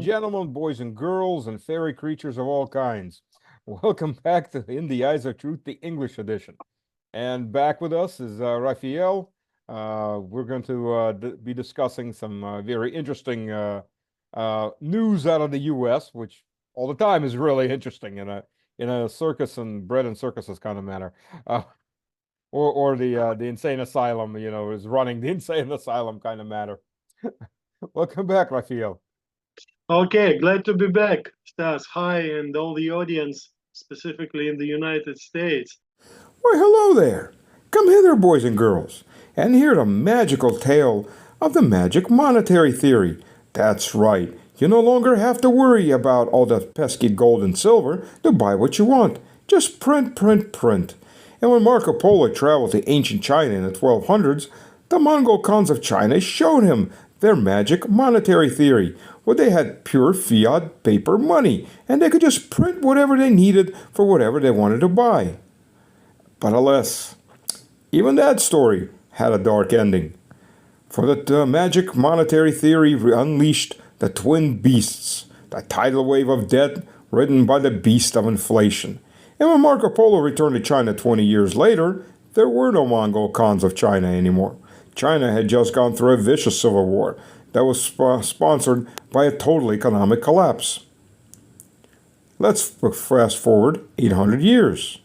gentlemen, boys and girls, and fairy creatures of all kinds. Welcome back to In the Eyes of Truth, the English edition. And back with us is Rafael. We're going to be discussing some very interesting news out of the U.S., which all the time is really interesting in a circus and bread and circuses kind of manner. Or the insane asylum, is running the insane asylum kind of matter. Welcome back, Rafael. Okay, glad to be back, Stas. Hi, and all the audience, specifically in the United States. Why, hello there. Come hither, boys and girls, and hear the magical tale of the magic monetary theory. That's right. You no longer have to worry about all that pesky gold and silver to buy what you want. Just print, print, print. And when Marco Polo traveled to ancient China in the 1200s, the Mongol Khans of China showed him their magic monetary theory, where they had pure fiat paper money, and they could just print whatever they needed for whatever they wanted to buy. But alas, even that story had a dark ending. For the magic monetary theory unleashed the twin beasts, the tidal wave of debt ridden by the beast of inflation. And when Marco Polo returned to China 20 years later, there were no Mongol Khans of China anymore. China had just gone through a vicious civil war that was sponsored by a total economic collapse. Let's fast forward 800 years.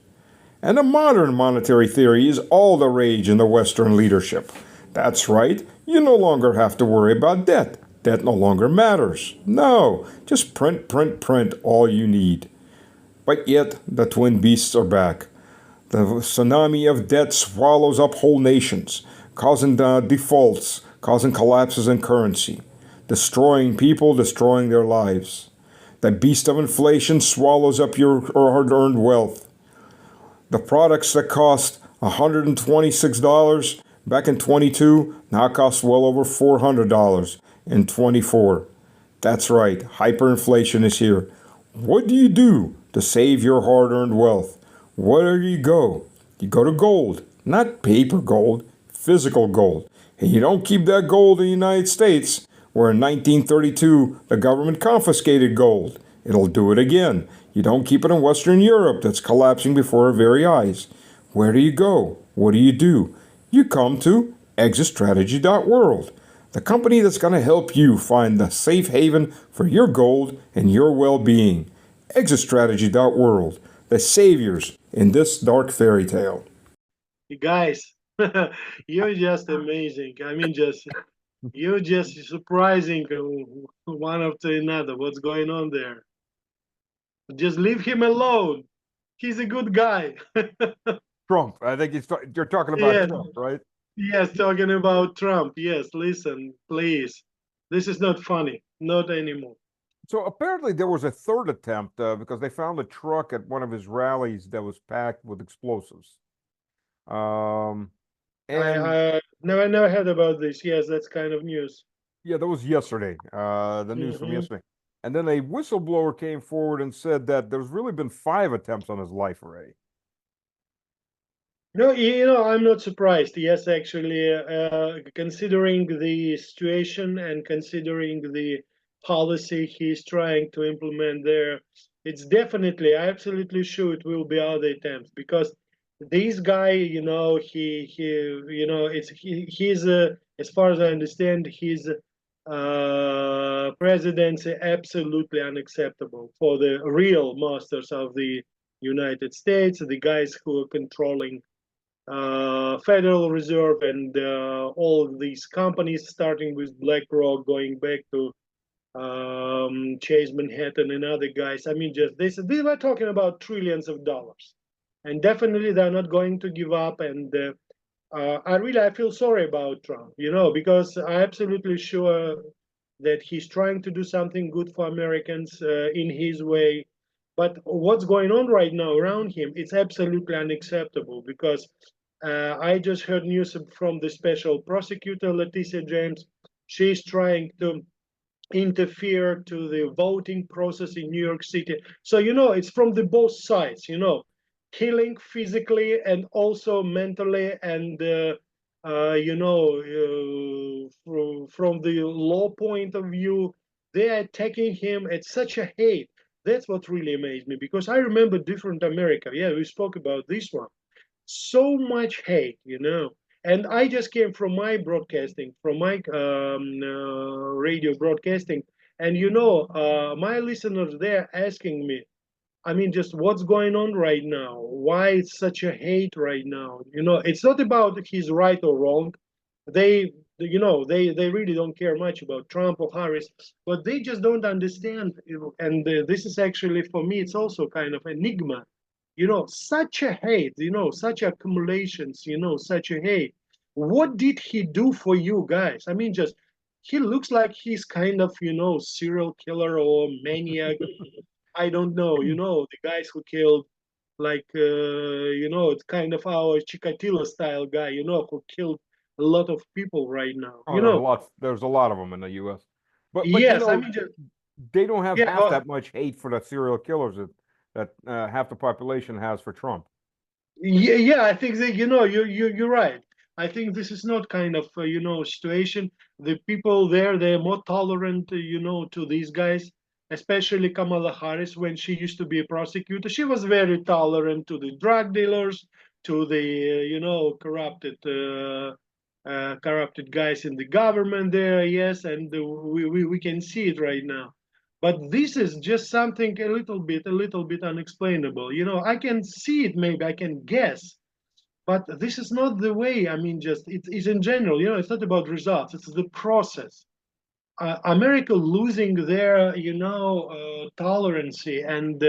And the modern monetary theory is all the rage in the Western leadership. That's right, you no longer have to worry about debt. Debt no longer matters. No, just print, print, print all you need. But yet, the twin beasts are back. The tsunami of debt swallows up whole nations, causing defaults, causing collapses in currency, destroying people, destroying their lives. The beast of inflation swallows up your hard-earned wealth. The products that cost $126 back in 22 now cost well over $400 in 24. That's right, hyperinflation is here. What do you do to save your hard-earned wealth? Where do you go? You go to gold, not paper gold, physical gold. And you don't keep that gold in the United States, where in 1932 the government confiscated gold. It'll do it again. You don't keep it in Western Europe that's collapsing before our very eyes. Where do you go? What do? You come to exitstrategy.world, the company that's going to help you find the safe haven for your gold and your well-being. Exitstrategy.world, the saviors in this dark fairy tale. You guys, you're just amazing. You're just surprising one after another. What's going on there? Just leave him alone. He's a good guy. Trump. I think you're talking about Yes, Trump, right? yes, talking about Trump. Yes, listen, please. This is not funny. Not anymore. So apparently there was a third attempt because they found a truck at one of his rallies that was packed with explosives. Um, and I never heard about this. Yes, that's kind of news. yeah, that was yesterday, the news from Mhm. yesterday. And then a whistleblower came forward and said that there's really been 5 attempts on his life already. No, I'm not surprised. Yes, actually, considering the situation and considering the policy he's trying to implement there, it's definitely, absolutely sure it will be other attempts because this guy, he's as far as I understand, his presidency absolutely unacceptable for the real masters of the United States, the guys who are controlling Federal Reserve and all of these companies, starting with BlackRock, going back to Chase Manhattan and other guys. I mean, just this. We were talking about trillions of dollars, and definitely they're not going to give up. And I feel sorry about Trump, because I'm absolutely sure that he's trying to do something good for Americans in his way. But what's going on right now around him, it's absolutely unacceptable because I just heard news from the special prosecutor, Leticia James. She's trying to interfere to the voting process in New York City. So, it's from the both sides, killing physically and also mentally and from the law point of view, they are attacking him at such a hate. That's what really amazed me, because I remember different America. Yeah, we spoke about this one. So much hate, And I just came from my broadcasting, from my radio broadcasting, and my listeners there asking me, I mean, just what's going on right now? Why it's such a hate right now? It's not about he's right or wrong. They, they really don't care much about Trump or Harris, but they just don't understand. And this is actually for me, it's also kind of enigma. Such a hate. Such accumulations. Such a hate. What did he do for you guys? I mean, just he looks like he's kind of serial killer or maniac. I don't know, the guys who killed, like, it's kind of our Chikatilo style guy, who killed a lot of people right now. Oh, there's a lot of them in the U.S. But Yes, I mean, they don't have yeah, half that much hate for the serial killers that half the population has for Trump. yeah, I think that you're right. I think this is not kind of situation. The people there, they're more tolerant, to these guys, especially Kamala Harris. When she used to be a prosecutor, she was very tolerant to the drug dealers, to the corrupted guys in the government there. Yes, and we can see it right now. But this is just something a little bit unexplainable. I can see it, maybe I can guess, but this is not the way. I mean, just it is in general. It's not about results. It's the process. America losing their, tolerancy, and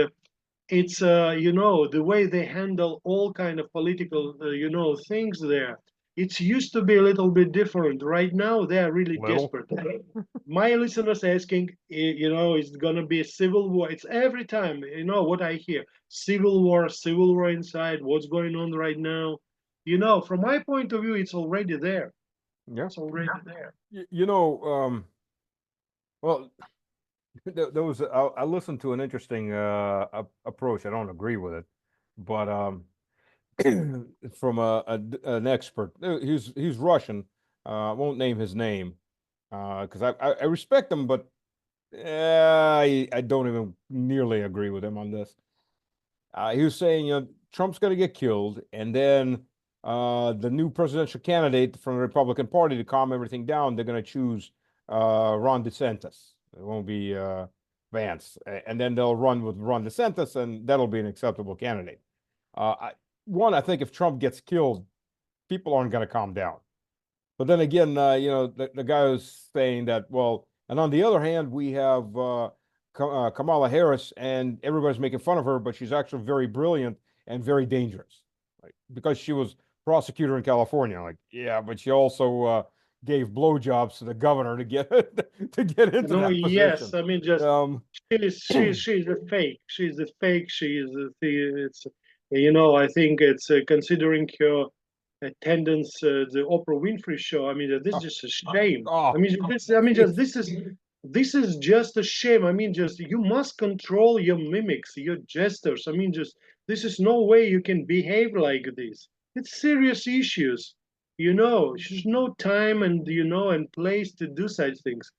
it's the way they handle all kind of political, things there. It's used to be a little bit different. Right now, they are really Little. desperate. My listeners asking, is it gonna be a civil war? It's every time, what I hear: civil war inside. What's going on right now? From my point of view, it's already there. Yeah. It's already there. Well, there was I listened to an interesting approach. I don't agree with it, but from an expert. He's Russian. I won't name his name because I respect him, but I don't even nearly agree with him on this. He was saying, Trump's going to get killed, and then the new presidential candidate from the Republican Party, to calm everything down, they're going to choose Ron DeSantis. It won't be Vance, and then they'll run with Ron DeSantis, and that'll be an acceptable candidate. I think if Trump gets killed, people aren't going to calm down. But then again, the guy was saying that, well, and on the other hand, we have Kamala Harris, and everybody's making fun of her, but she's actually very brilliant and very dangerous, like, because she was prosecutor in California. Like, yeah, but she also gave blowjobs to the governor to get to get into No, that yes, position. I mean, just she's a fake. She's a fake. She is it's I think it's considering her attendance the Oprah Winfrey show. I mean, this is just a shame. Oh, This is just a shame. I mean, just you must control your mimics, your gestures. I mean, just this is no way you can behave like this. It's serious issues. There's no time and place to do such things,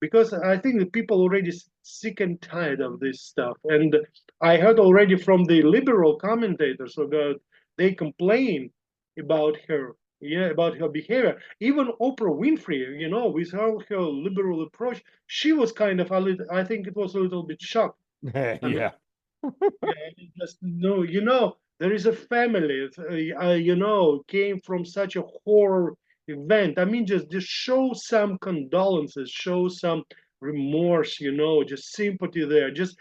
because I think that people already sick and tired of this stuff. And I heard already from the liberal commentators about they complain about her, about her behavior. Even Oprah Winfrey, with her liberal approach, she was kind of I think it was a little bit shocked. I mean, yeah. just no, there is a family, came from such a horror event. I mean, just show some condolences, show some remorse, just sympathy there. Just,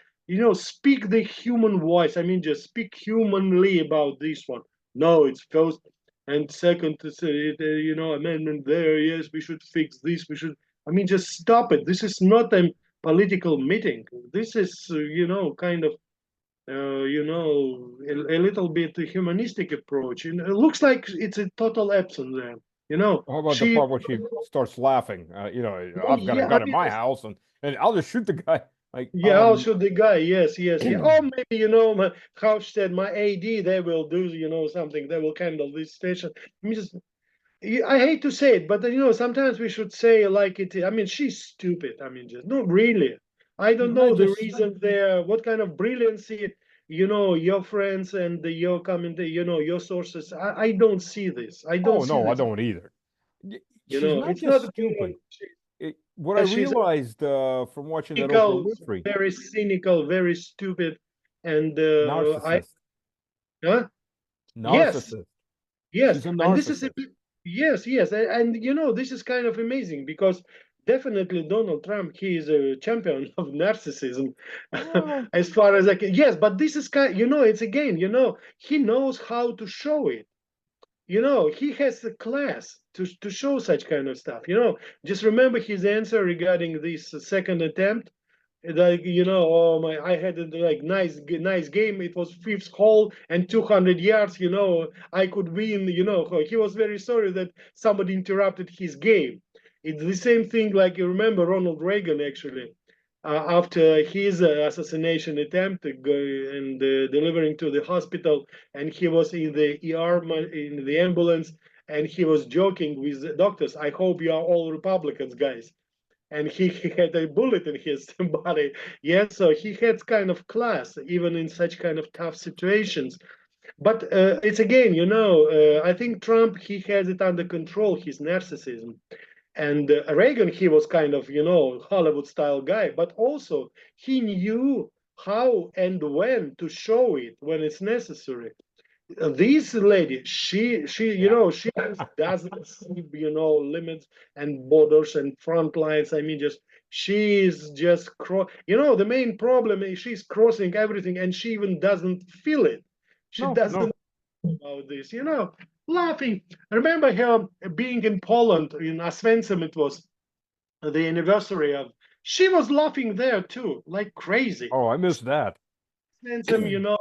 speak the human voice. I mean, just speak humanly about this one. No, it's first and second to say, amendment there. Yes, we should fix this. We should. I mean, just stop it. This is not a political meeting. This is, kind of a little bit humanistic approach. And it looks like it's a total absence there. How about the part where she starts laughing? I've got a yeah, gun in my house, and I'll just shoot the guy. Like, yeah, I'll shoot the guy. Yes, yes, yeah. Or maybe, my Hofstad, my AD, they will do, something. They will handle this station. I mean, I hate to say it, but sometimes we should say like it. I mean, she's stupid. I mean, just no, really. I She's don't not know the just. reason there. What kind of brilliancy, your friends and your comment, your sources. I don't see this. I don't Oh see no, I this. don't either. She's not It's just not. stupid. What I She's realized from watching that Oprah cynical, Winfrey, very cynical, very stupid, and narcissist, huh? Yes, narcissist. yes, She's a and this is narcissist. yes, yes, and this is kind of amazing because definitely Donald Trump, he is a champion of narcissism, Well, as far as I can. Yes, but this is it's again, he knows how to show it. He has a class to show such kind of stuff. Just remember his answer regarding this second attempt, like oh my, I had a like nice game. It was fifth hole and 200 yards. I could win. He was very sorry that somebody interrupted his game. It's the same thing like you remember Ronald Reagan actually, after his assassination attempt, and delivering to the hospital, and he was in the in the ambulance, and he was joking with the doctors, I hope you are all Republicans, guys. And he had a bullet in his body. Yeah, so he had kind of class even in such kind of tough situations. But it's again, I think Trump, he has it under control, his narcissism. And Reagan, he was kind of Hollywood style guy, but also he knew how and when to show it when it's necessary. This lady, she yeah. she just doesn't see limits and borders and front lines. I mean, just she's just the main problem is she's crossing everything, and she even doesn't feel it. She No, doesn't no. know about this, laughing. I remember her being in Poland in Oswecim. It was the anniversary of. She was laughing there too, like crazy. Oh, I missed that. Oswecim,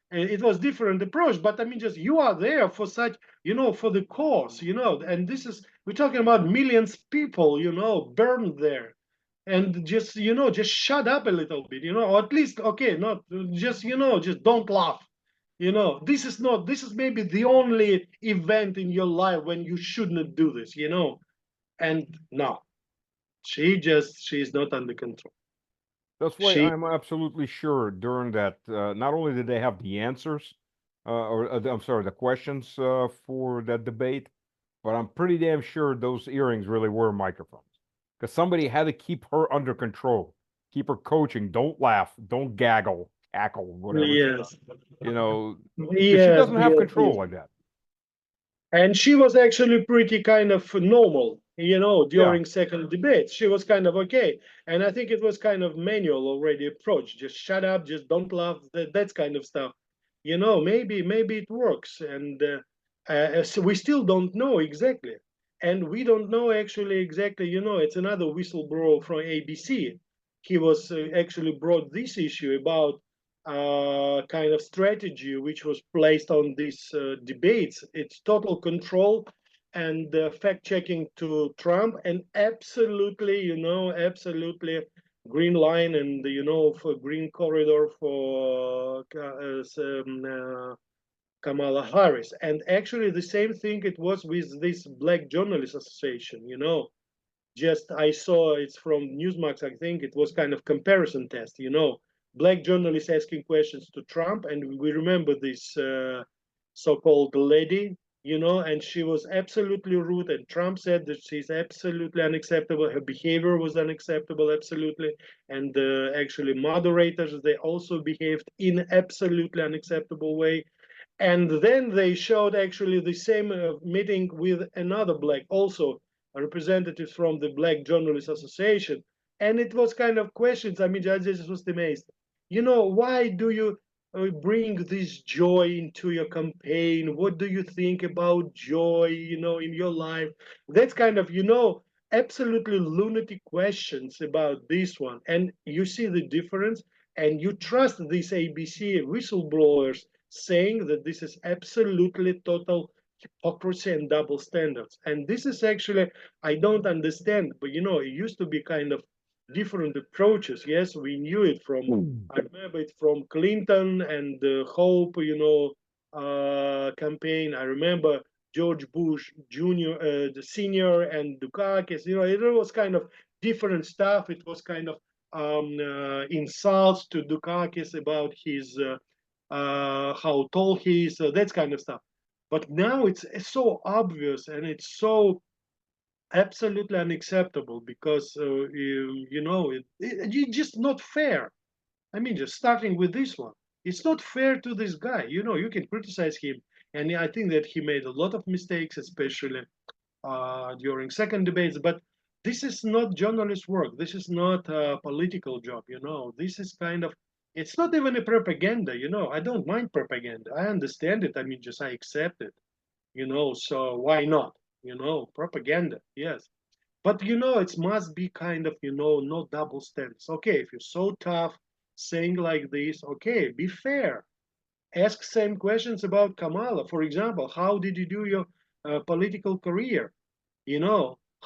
it was different approach, but I mean, just you are there for such, for the cause, and this is, we're talking about millions people, burned there. And just just shut up a little bit, or at least, okay, not just, just don't laugh. This is not, this is maybe the only event in your life when you should not do this. And no, she's not under control. That's why She I'm absolutely sure during that, not only did they have the answers, I'm sorry, the questions for that debate, but I'm pretty damn sure those earrings really were microphones. Because somebody had to keep her under control, keep her coaching. Don't laugh, don't gaggle, cackle, whatever. Yes, You know, because she yes, doesn't have yes, control yes. like that. And she was actually pretty kind of normal, Yeah. during second debate. She was kind of okay. And I think it was kind of manual already approach. Just shut up, just don't laugh, that's kind of stuff. Maybe it works. And so we still don't know exactly. And we don't know actually exactly, it's another whistleblower from ABC. He was actually brought this issue about kind of strategy which was placed on these debates. It's total control and fact checking to Trump, and absolutely, absolutely green line, and for green corridor for Kamala Harris. And actually, the same thing it was with this Black Journalists Association. Just I saw it's from Newsmax. I think it was kind of comparison test. Black journalists asking questions to Trump, and we remember this so-called lady, and she was absolutely rude. And Trump said that she's absolutely unacceptable. Her behavior was unacceptable, absolutely. And actually, moderators, they also behaved in absolutely unacceptable way. And then they showed actually the same meeting with another black, also a representative from the Black Journalists Association. And it was kind of questions. I mean, I just was amazed. Why do you bring this joy into your campaign? What do you think about joy, in your life? That's kind of, absolutely lunatic questions about this one. And you see the difference, and you trust these ABC whistleblowers saying that this is absolutely total hypocrisy and double standards. And this is actually, I don't understand, but it used to be kind of different approaches. Yes, we knew it from, I remember it from Clinton and the Hope, campaign. I remember George Bush Jr., the senior, and Dukakis. It was kind of different stuff. It was kind of insults to Dukakis about his how tall he is, that kind of stuff. But now it's so obvious, and it's so absolutely unacceptable, because it's just not fair. I mean, just starting with this one, it's not fair to this guy. You can criticize him, and I think that he made a lot of mistakes, especially during second debates. But this is not journalist work. This is not a political job. This is kind of, it's not even a propaganda. I don't mind propaganda. I understand it. I mean, just I accept it. So why not? Propaganda, yes. But it must be kind of, no double standards. Okay, if you're so tough saying like this, okay, be fair. Ask same questions about Kamala. For example, how did you do your political career?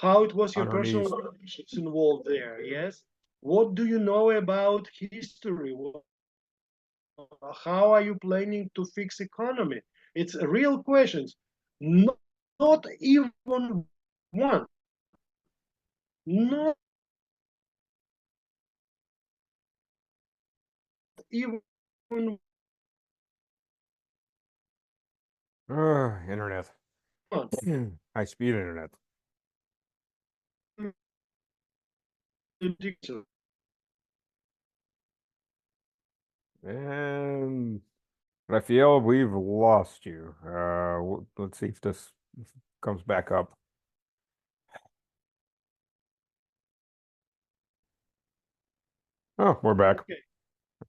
How it was your personal Underneath. relationships involved there, yes? What do you know about history? How are you planning to fix economy? It's real questions. Not even one. Not even Internet. one. High-speed internet. And Rafael, we've lost you. Let's see if this comes back up. Oh, we're back.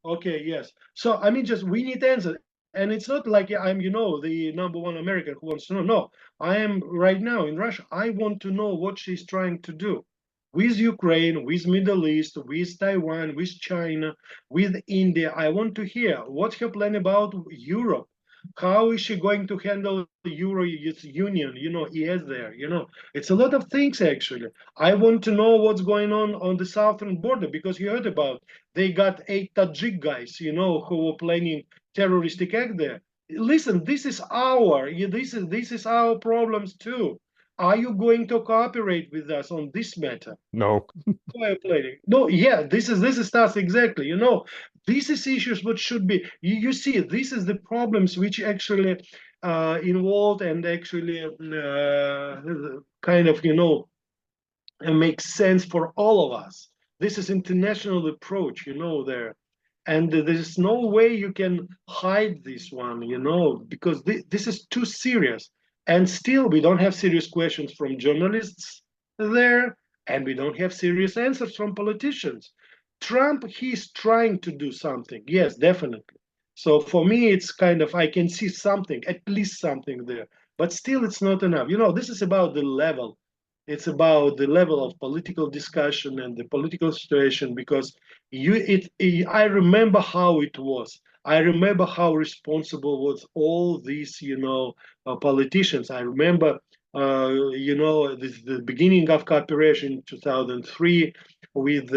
Okay, yes. So I mean, just we need answer, and it's not like I'm, the number one American who wants to know. No, I am right now in Russia. I want to know what she's trying to do with Ukraine, with Middle East, with Taiwan, with China, with India. I want to hear what's her plan about Europe. How is she going to handle the Euro Union? ES there. It's a lot of things actually. I want to know what's going on the southern border, because you heard about they got 8 Tajik guys, who were planning terroristic act there. Listen, this is our problems too. Are you going to cooperate with us on this matter? No. Planning. No, yeah, this is stuff exactly. This is issues what should be. You see, this is the problems which actually involved, and actually kind of and makes sense for all of us. This is international approach, there. And there's no way you can hide this one, because this is too serious. And still, we don't have serious questions from journalists there, and we don't have serious answers from politicians. Trump, he's trying to do something. Yes, definitely. So for me, it's kind of, I can see something, at least something there. But still, it's not enough. This is about the level. It's about the level of political discussion and the political situation, because I remember how it was. I remember how responsible was all these politicians. I remember the beginning of cooperation in 2003 with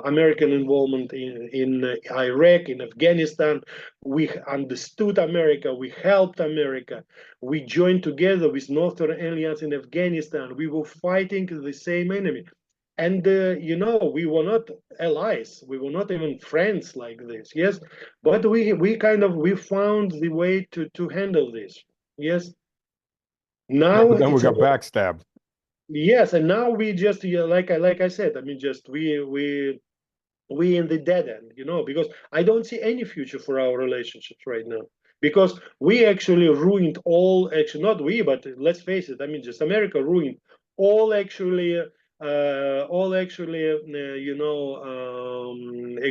American involvement in Iraq, in Afghanistan. We understood America, we helped America, we joined together with Northern Alliance in Afghanistan. We were fighting the same enemy. And we were not allies, we were not even friends like this, yes, but we found the way to handle this, yes. Yeah, Now but then we it's got backstabbed. yes, and now we just, like I said, I mean, just we in the dead end, because I don't see any future for our relationships right now, because we actually ruined actually not we, but let's face it, I mean, just America ruined all actually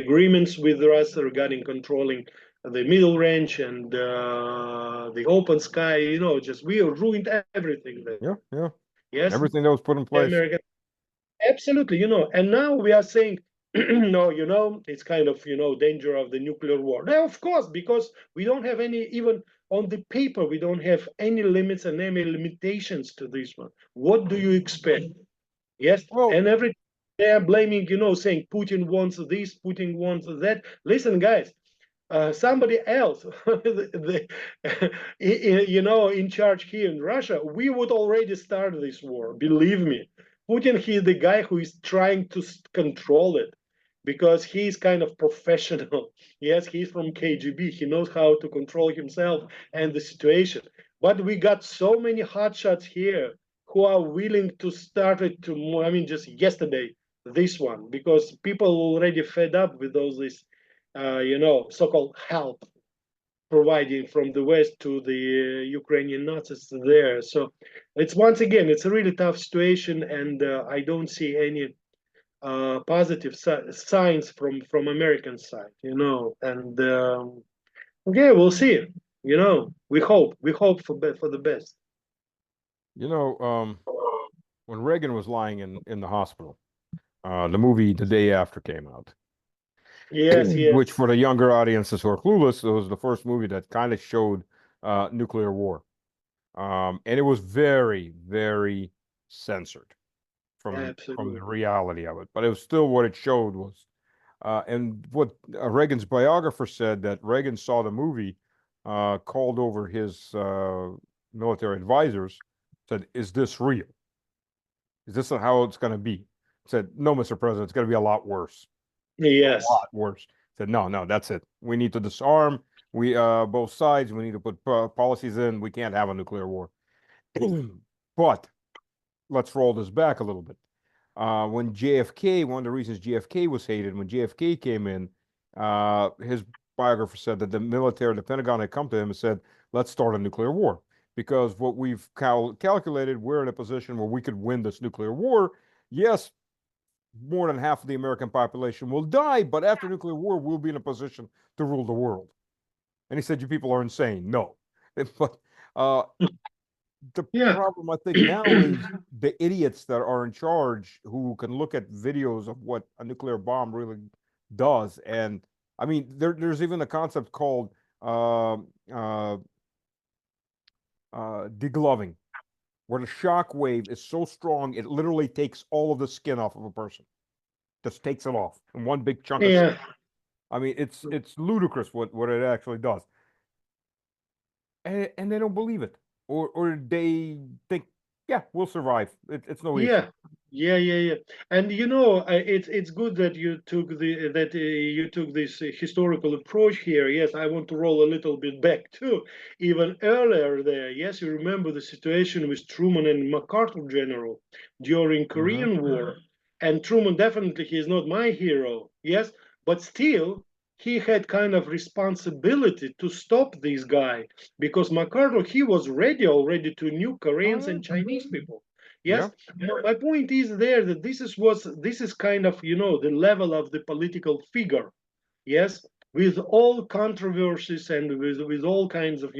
agreements with Russia regarding controlling the middle range and the open sky, just we ruined everything there. Yeah. Yes, Everything that was put in place. American. Absolutely, and now we are saying, no, it's kind of, danger of the nuclear war. Now, of course, because we don't have any, even on the paper, we don't have any limits and any limitations to this one. What do you expect? Yes, Well, and they are blaming, saying Putin wants this, Putin wants that. Listen, guys, somebody else, in charge here in Russia, we would already start this war. Believe me, Putin, he's the guy who is trying to control it because he's kind of professional. Yes, he's from KGB. He knows how to control himself and the situation. But we got so many hotshots here who are willing to start it tomorrow. I mean, just yesterday, this one, because people already fed up with all this so-called help providing from the West to the Ukrainian Nazis there. So it's once again, it's a really tough situation, and I don't see any positive signs from American side, and okay, we'll see. We hope for the best. When Reagan was lying in the hospital, the movie The Day After came out. Yes, Which yes. for the younger audiences who are clueless, it was the first movie that kind of showed nuclear war. And it was very, very censored from the Absolutely. reality of it. But it was still what it showed was, and what Reagan's biographer said that Reagan saw the movie, called over his military advisors, said, "Is this real? Is this how it's going to be?" Said, "No, Mr. President, it's going to be a lot worse." A Yes. lot worse. Said, "No, no, that's it. We need to disarm. We both sides. We need to put policies in. We can't have a nuclear war." But let's roll this back a little bit. When JFK, one of the reasons JFK was hated, when JFK came in, his biographer said that the military, the Pentagon had come to him and said, "Let's start a nuclear war." Because what we've calculated, we're in a position where we could win this nuclear war. Yes, more than half of the American population will die, but after nuclear war, we'll be in a position to rule the world. And he said, "You people are insane." No. But uh, the Yeah. problem, I think, now is the idiots that are in charge who can look at videos of what a nuclear bomb really does. And I mean, there's even a concept called degloving, where the shock wave is so strong it literally takes all of the skin off of a person. Just takes it off in one big chunk of skin. Yeah. I mean, it's ludicrous what it actually does, and they don't believe it, or they think, yeah, we'll survive. It's no issue. Yeah, yeah. And it's good that you took this historical approach here. Yes, I want to roll a little bit back too. Even earlier there, yes, you remember the situation with Truman and MacArthur General during Hmm. Korean War. And Truman definitely he is not my hero. Yes, but still he had kind of responsibility to stop this guy because MacArthur he was ready already to nuke Oh Koreans yeah, and Chinese people. yeah. Yes, my point is there that this is kind of the level of the political figure. Yes, with all controversies and with all kinds of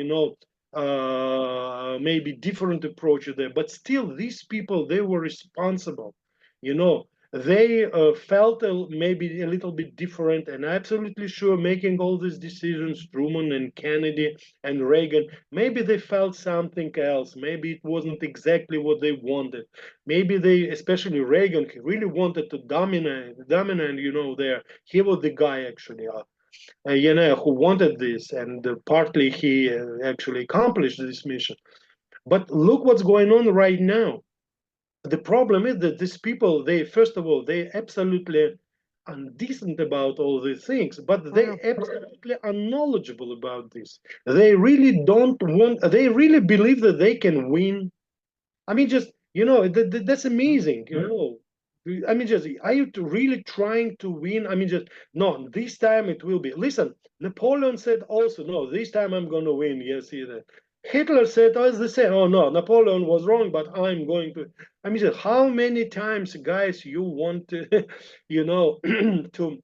maybe different approaches there, but still these people they were responsible. You know, they felt maybe a little bit different, and absolutely sure making all these decisions, Truman and Kennedy and Reagan, maybe they felt something else. Maybe it wasn't exactly what they wanted. Maybe they, especially Reagan, he really wanted to dominate. There he was the guy actually. Who wanted this, and partly he actually accomplished this mission. But look what's going on right now. The problem is that these people, they first of all, they absolutely undecent about all these things, but Oh they yeah. absolutely unknowledgeable about this. They really don't want. They really believe that they can win. I mean, just that's amazing. I mean, just are you really trying to win? I mean, just no. This time it will be. Listen, Napoleon said also, no. This time I'm going to win. Yes, he did. Hitler said, oh, it's the same. Oh no, Napoleon was wrong, but I'm going to. I mean, just how many times, guys, you want to, to You, to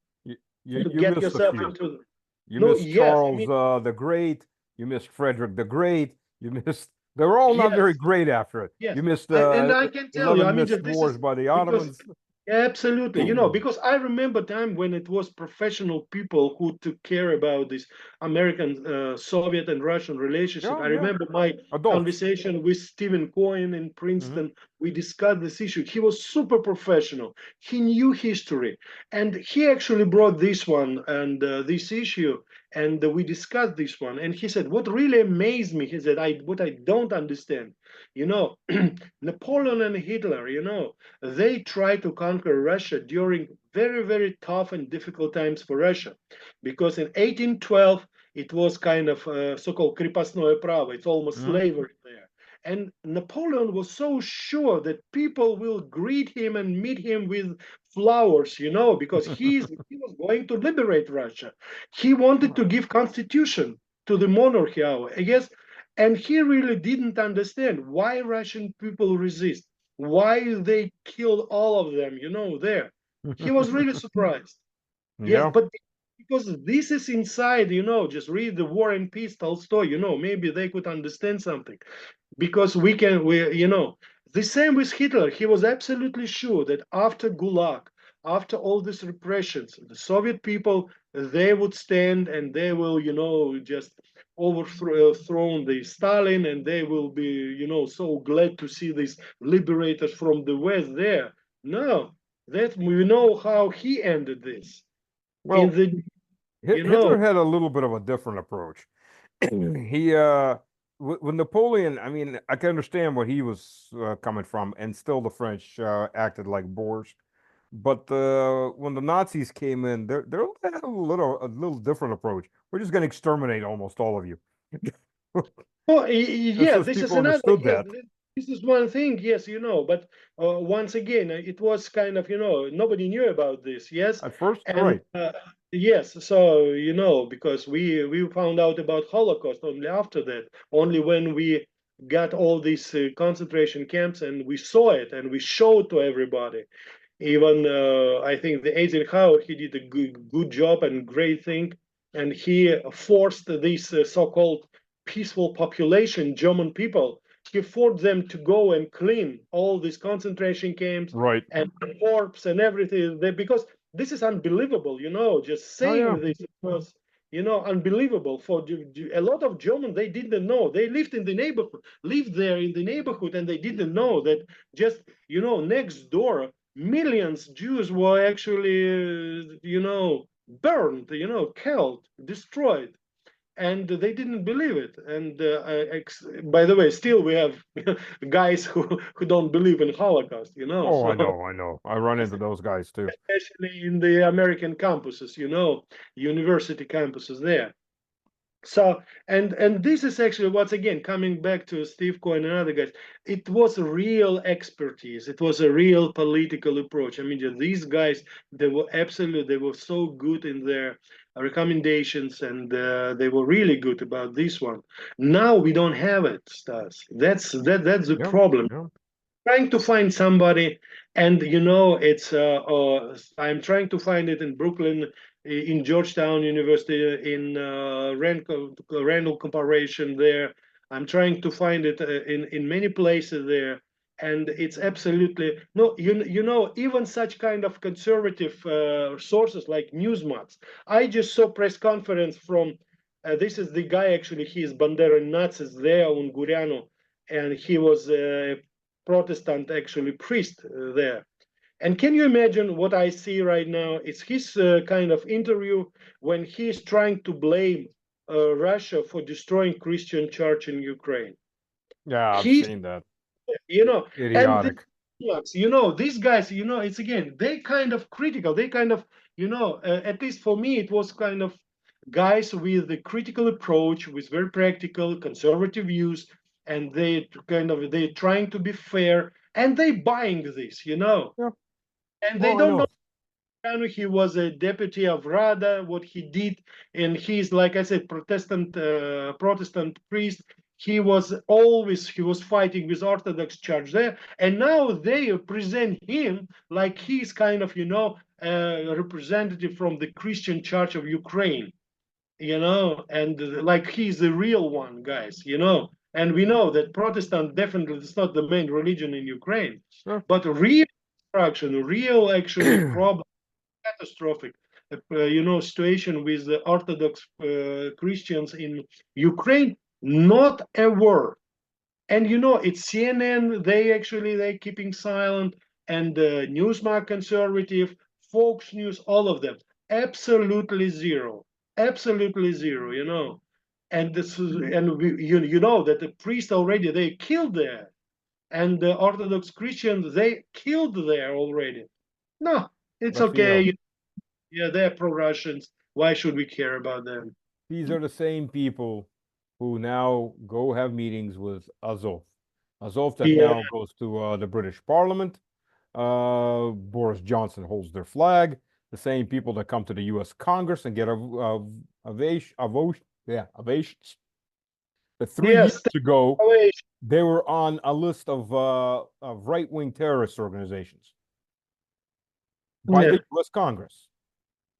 you get missed a yourself few. into? You No, missed yes. I Charles mean, the Great. You missed Frederick the Great. You missed. They were all not very yes. great after it. Yes, You missed and I can tell you, I 11 mean, missed just this wars is by the because Ottomans. absolutely, because I remember time when it was professional people who took care about this American, Soviet, and Russian relationship. Yeah, I yeah. remember my Adults. conversation with Stephen Cohen in Hmm. Princeton. We discussed this issue. He was super professional. He knew history, and he actually brought this one and this issue. and we discussed this one. And he said, what really amazed me, he said, what I don't understand, you know, Napoleon and Hitler, you know, they tried to conquer Russia during very, very tough and difficult times for Russia, because in 1812 it was kind of so-called крепостное право, it's almost Mhm. slavery there. And Napoleon was so sure that people will greet him and meet him with flowers, you know, because he was going to liberate Russia. He wanted to give constitution to the monarchy, I guess, and he really didn't understand why Russian people resist, why they killed all of them, you know, there. He was really surprised. Yes, Yeah. but because this is inside, you know, just read the War and Peace, Tolstoy, you know, maybe they could understand something, because you know, the same with Hitler. He was absolutely sure that after Gulag, after all these repressions, the Soviet people, they would stand and they will, you know, just overthrow the Stalin, and they will be, you know, so glad to see these liberators from the West there. No, that we know how he ended this in Well, the, you Hitler know. had a little bit of a different approach. He with Napoleon, I mean, I can understand where he was coming from, and still the French acted like boors. But when the Nazis came in, they had a little different approach. We're just going to exterminate almost all of you. Oh, As yeah, soon as this is people another, understood yes, that. this is one thing, yes, you know, but once again, it was kind of, you know, nobody knew about this, yes, At first, and right. yes, so, you know, because we found out about Holocaust only after that, only when we got all these concentration camps and we saw it and we showed to everybody. Even I think the Eisenhower, he did a good job and great thing, and he forced this so-called peaceful population, German people, he forced them to go and clean all these concentration camps Right. and corpse and everything. Because this is unbelievable, you know, just Oh yeah. saying this was, you know, unbelievable for a lot of German. They didn't know. They lived in the neighborhood, lived there in the neighborhood, and they didn't know that just, you know, next door millions Jews were actually, you know, burned, you know, killed, destroyed, and they didn't believe it. And by the way, still we have guys who don't believe in Holocaust, you know. Oh, So I know, I know. I run into those guys too. especially in the American campuses, you know, university campuses there. So and this is actually what's again coming back to Steve Cohen and other guys. It was a real expertise. It was a real political approach. I mean, these guys, they were so good in their recommendations, and they were really good about this one. Now we don't have it, Stas. That's the Yeah, problem. yeah. Trying to find somebody, and you know, it's I'm trying to find it in Brooklyn, in Georgetown University, in Randall Corporation there. I'm trying to find it in many places there, and it's absolutely no, you know, even such kind of conservative sources like Newsmax. I just saw press conference from this is the guy, actually he is Bandera Nazis there on Guriano, and he was Protestant actually priest there. And can you imagine what I see right now? It's his kind of interview when he's trying to blame Russia for destroying Christian church in Ukraine. Yeah, I've He's, seen that. you know, and Idiotic. you know, these guys, you know, it's again, they kind of critical, they kind of, you know, at least for me, it was kind of guys with a critical approach, with very practical, conservative views, and they're trying to be fair, and they buying this, you know, Yeah. and they Well, I don't know. know. He was a deputy of Rada, what he did, and he's, like I said, Protestant priest. He was fighting with Orthodox Church there, and now they present him like he's kind of, you know, a representative from the Christian Church of Ukraine, you know, and like he's the real one, guys, you know. And we know that Protestant definitely is not the main religion in Ukraine, Yeah. but real destruction, real actually problem, catastrophic, you know, situation with the Orthodox Christians in Ukraine. Not a word. And you know, it's CNN. They keeping silent, and Newsmax conservative, Fox News, all of them absolutely zero, absolutely zero, and this is, and you know that the priest already they killed there, and the Orthodox Christians they killed there already. No, it's Raphael, okay. Yeah, they're pro-Russians. Why should we care about them? these are the same people who now go have meetings with Azov. Azov that Yeah, now goes to the British Parliament. Boris Johnson holds their flag. The same people that come to the U.S. Congress and get ovations. But 3 years yes, ago, away. they were on a list of right-wing terrorist organizations by Yeah, the U.S. Congress.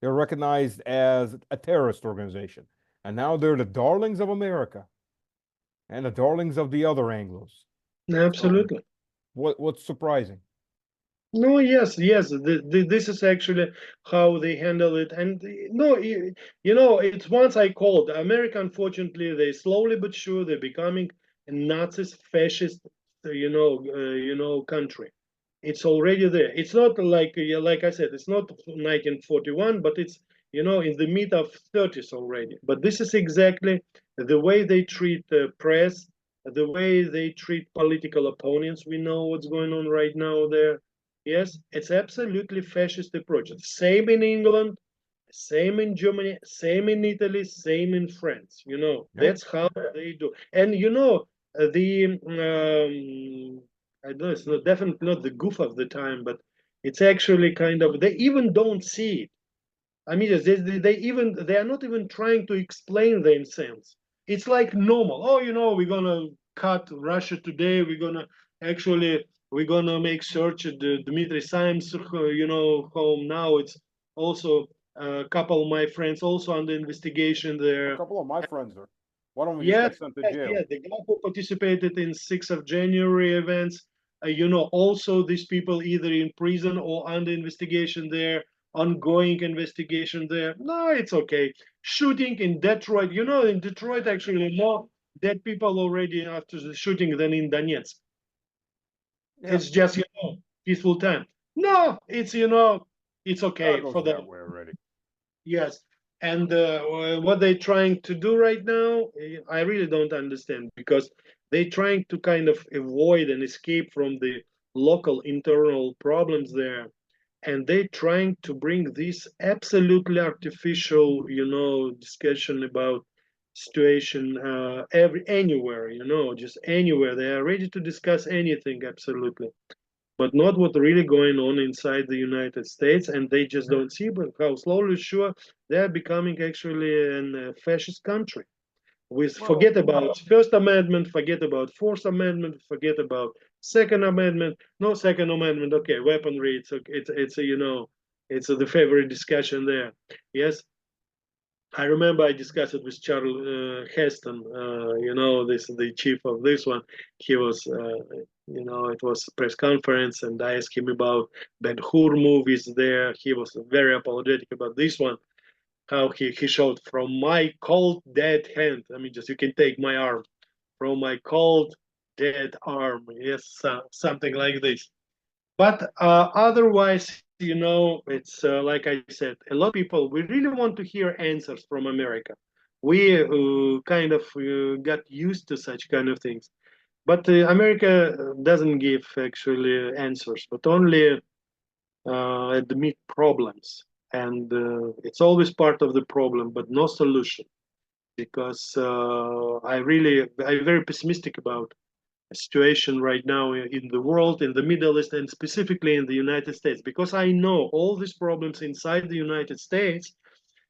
They're recognized as a terrorist organization. And now they're the darlings of America and the darlings of the other Anglos. So absolutely. what's surprising? No, yes. This is actually how they handle it. And no, it's once I called America. Unfortunately, they slowly but sure they're becoming a Nazis, fascist, country. It's already there. It's not like, yeah, like I said, it's not 1941, but it's in the mid of 30s already. But this is exactly the way they treat the press, the way they treat political opponents. We know what's going on right now there. Yes, it's absolutely fascist approach. Same in England, same in Germany, same in Italy, same in France. Yep. That's how they do. And the I know it's not definitely not the goof of the time, but it's actually kind of they even don't see it. I mean, they are not even trying to explain themselves. It's like normal. Oh, we're gonna cut Russia today. We're gonna make search at the Dmitry Simes, home now. It's also a couple of my friends also under investigation A there. couple of my friends are. One of them just Yes, got sent to yes, jail. yes. The guy who participated in 6th of January events, also these people either in prison or under investigation there, ongoing investigation there. No, it's okay. Shooting in Detroit, in Detroit actually more dead people already after the shooting than in Donetsk. Yeah, It's just, peaceful time. No, it's okay goes for them. that way already. Yes. And what they're trying to do right now, I really don't understand because they're trying to kind of avoid and escape from the local internal problems there. And they're trying to bring this absolutely artificial, discussion about situation anywhere, just anywhere. They are ready to discuss anything absolutely, but not what really going on inside the United States, and they just don't see but how slowly, sure, they're becoming actually a fascist country. We Well, forget about First Amendment, forget about Fourth Amendment, forget about Second Amendment. No Second Amendment, okay, weaponry. It's the favorite discussion there. Yes, I remember I discussed it with Charles Heston. This the chief of this one. He was, it was a press conference, and I asked him about Ben Hur movies. There, he was very apologetic about this one. How he showed from my cold dead hand. I mean, just you can take my arm from my cold dead arm. Yes, something like this. But otherwise, it's like I said, a lot of people, we really want to hear answers from America. We kind of got used to such kind of things. But America doesn't give actually answers, but only admit problems. And it's always part of the problem, but no solution. Because I'm very pessimistic about situation right now in the world, in the Middle East, and specifically in the United States, because I know all these problems inside the United States,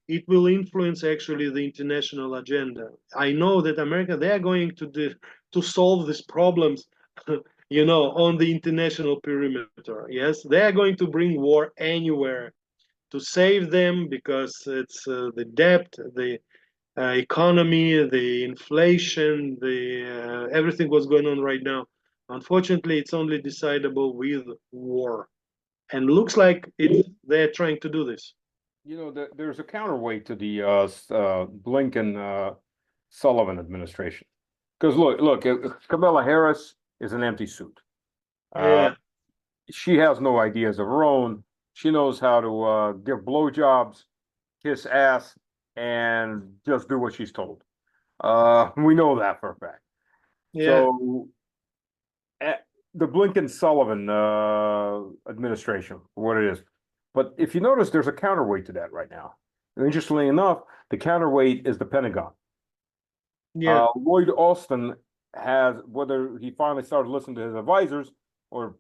it will influence actually the international agenda. I know that America, they are going to solve these problems, on the international perimeter. Yes, they are going to bring war anywhere to save them because it's the debt, the economy, the inflation, the everything what's going on right now. Unfortunately, it's only decidable with war, and looks like they're trying to do this. there's a counterweight to the Blinken Sullivan administration. Because look, Kamala Harris is an empty suit. Yeah, She has no ideas of her own. She knows how to give blowjobs, kiss ass, and just do what she's told. We know that for a fact. Yeah. So the Blinken-Sullivan administration, what it is. But if you notice, there's a counterweight to that right now. And interestingly enough, the counterweight is the Pentagon. Yeah. Lloyd Austin has, whether he finally started listening to his advisors or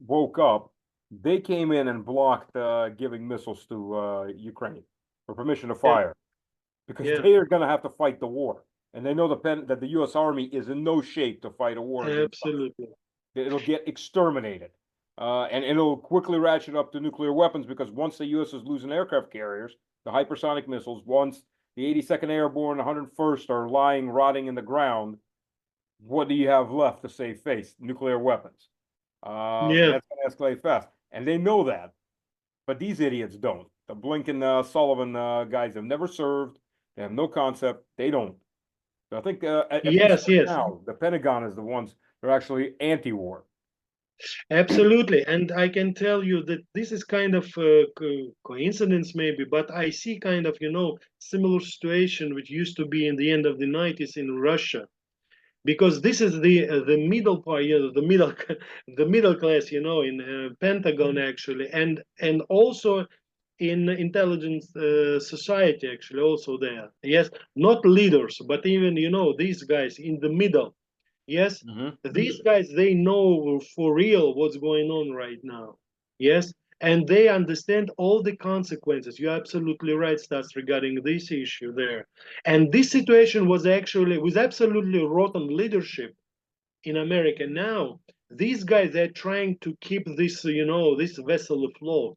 woke up, they came in and blocked giving missiles to Ukraine for permission to fire because Yeah. they are going to have to fight the war. And they know that the U.S. Army is in no shape to fight a war against us. Absolutely. It'll get exterminated. And it'll quickly ratchet up to nuclear weapons because once the U.S. is losing aircraft carriers, the hypersonic missiles, once the 82nd Airborne, 101st are lying, rotting in the ground, what do you have left to save face? Nuclear weapons. Yeah. That's going to escalate fast. And they know that, but these idiots don't. The Blinken Sullivan guys have never served. They have no concept. They don't. So I think at least Yes, right yes. now, the Pentagon is the ones that are actually anti-war. Absolutely. And I can tell you that this is kind of a coincidence maybe, but I see kind of, similar situation which used to be in the end of the 90s in Russia. Because this is the middle part, the middle the middle class, in Pentagon actually, and also in intelligence society actually also there. Yes, not leaders, but even these guys in the middle. Yes, these guys, they know for real what's going on right now. Yes, and they understand all the consequences. You're absolutely right, Stas, regarding this issue there. And this situation was actually with absolutely rotten leadership in America. Now, these guys, they're trying to keep this, this vessel afloat.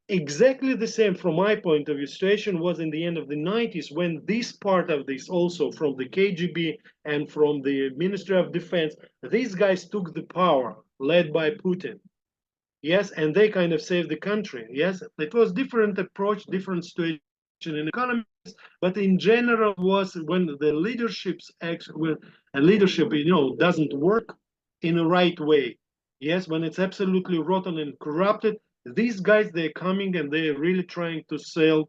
Exactly the same from my point of view situation was in the end of the 90s when this part of this also from the KGB and from the Ministry of Defense, these guys took the power led by Putin. Yes, and they kind of saved the country. Yes, it was different approach, different situation in economies, but in general was when the leaderships actually, and leadership, doesn't work in the right way. Yes, when it's absolutely rotten and corrupted, these guys, they're coming and they're really trying to save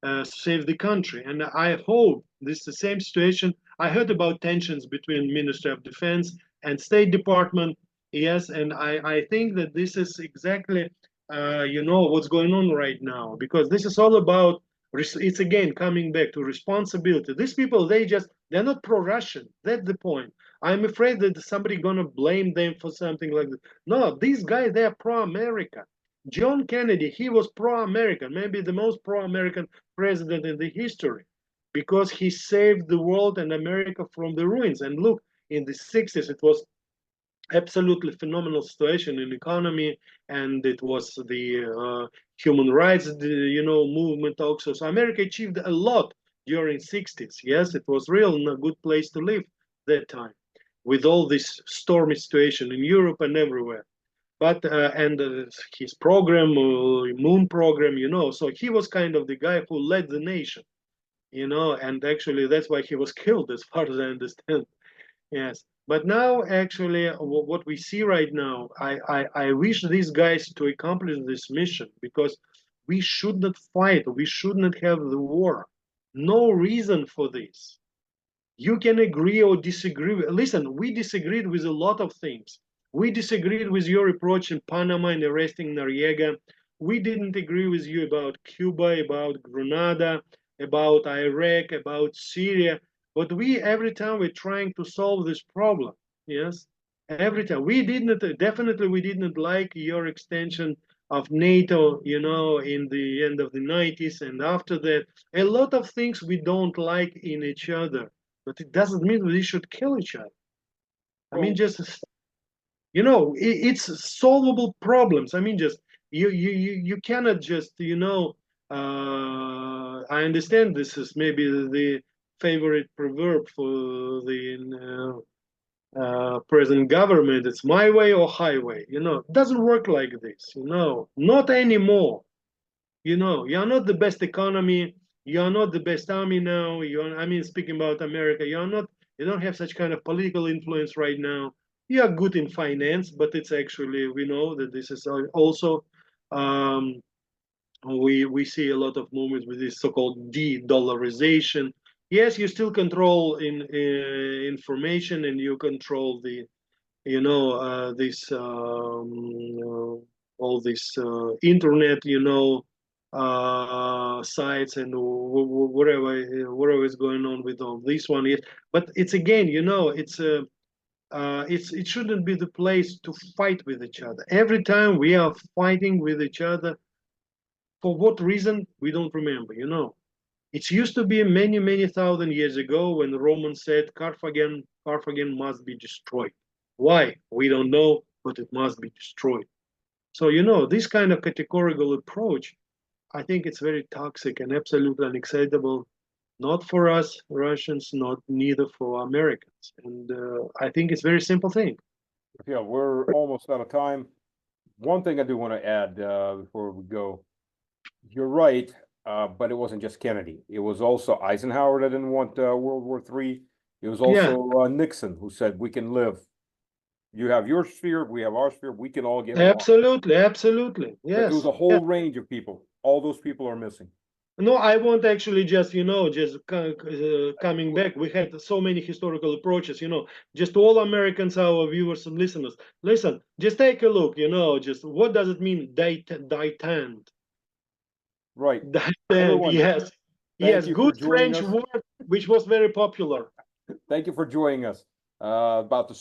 the country. And I hope this is the same situation. I heard about tensions between Ministry of Defense and State Department. Yes, and I think that this is exactly what's going on right now because this is all about it's again coming back to responsibility. These people, they're not pro-Russian. That's the point. I'm afraid that somebody gonna blame them for something like this. No, these guys, they're pro-America. John Kennedy, he was pro-American, maybe the most pro-American president in the history because he saved the world and America from the ruins. And look, in the 60s, it was absolutely phenomenal situation in economy, and it was the human rights, movement also. So America achieved a lot during 60s. Yes, it was real a good place to live that time, with all this stormy situation in Europe and everywhere. But and his program, moon program, so he was kind of the guy who led the nation, and actually that's why he was killed, as far as I understand. Yes, but now actually what we see right now, I wish these guys to accomplish this mission because we should not fight, we should not have the war. No reason for this. You can agree or disagree. Listen, we disagreed with a lot of things. We disagreed with your approach in Panama and arresting Noriega. We didn't agree with you about Cuba, about Grenada, about Iraq, about Syria. But we, every time we're trying to solve this problem, yes, every time. Definitely we didn't like your extension of NATO, in the end of the 90s and after that. A lot of things we don't like in each other, but it doesn't mean we should kill each other. I mean, just it's solvable problems. I mean, just you cannot just I understand this is maybe the favorite proverb for the present government. It's my way or highway. It doesn't work like this. Not anymore. You're not the best economy. You're not the best army now. I mean, speaking about America, you don't have such kind of political influence right now. You are good in finance, but it's actually, we know that this is also um, We see a lot of movements with this so-called de-dollarization. Yes, you still control information, and you control the this all this internet, sites, and whatever is going on with all this one. Yes, but it's again, it shouldn't be the place to fight with each other. Every time we are fighting with each other, for what reason we don't remember. It used to be many thousand years ago when the Romans said Carthage must be destroyed. Why? We don't know, but it must be destroyed. So, this kind of categorical approach, I think it's very toxic and absolutely unacceptable, not for us Russians, not neither for Americans. And I think it's a very simple thing. Yeah, we're almost out of time. One thing I do want to add before we go, you're right, but it wasn't just Kennedy. It was also Eisenhower that didn't want World War III. It was also Nixon who said we can live. You have your sphere, we have our sphere, we can all get along. Absolutely. Yes. It was a whole range of people. All those people are missing. No, I want actually just, coming back. We had so many historical approaches, just all Americans, our viewers and listeners. Listen, just take a look, just what does it mean, ditant? Right. Ditant, Everyone, yes. Yes, good French word, which was very popular. Thank you for joining us about the